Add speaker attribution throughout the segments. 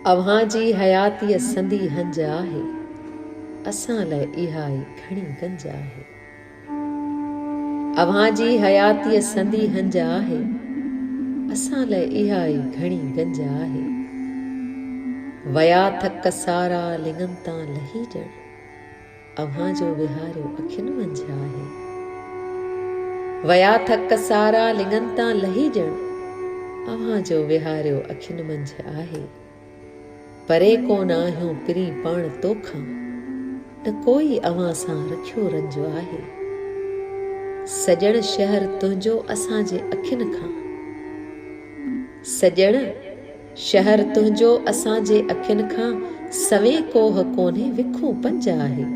Speaker 1: अव्हां जी हयातीअ संदी हंज आहे, असां लाइ इहा ई घणी गंज आहे। अव्हां जी हयातीअ संदी हंज आहे, असां लाइ इहा ई घणी गंज आहे। वया थक सारा लिङनि तां लही ॼण, अव्हां जो विहारियो अखियुनि मंझि आहे। वया थक सारा लिङनि तां लही ॼण, अव्हां जो विहारियो अखियुनि मंझि आहे। परे कोन आहियूं पिरी पाण तोखां, न कोई अव्हां सां रखियो रंज आहे। सॼण शहर तुंहिंजो असांजे अखियुनि खां, सॼण शहर तुंहिंजो असांजे अखियुनि खां, सवें कोह कोन्हे विखूं पंज आहे।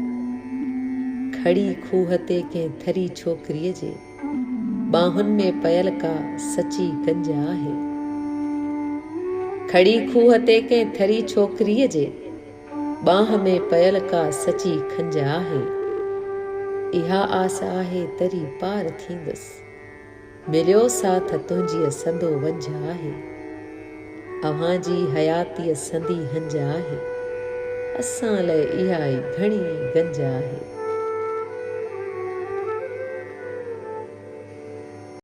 Speaker 1: खड़ी खूह ते कंहिं थरी छोकिरीअ जे, बाहुनि में पयल का सची गंज आहे। खड़ी खूह ते कंहिं थरी छोकिरीअ जे, बाह में पयल का सची खंज आहे। इहा आस आहे तरी पार थींदुसि, मिलियो साथ तुंहिंजीअ संदो वंझ आहे। अव्हां जी हयातीअ संदी हंज आहे, असां लाइ इहा ई घणी गंज आहे।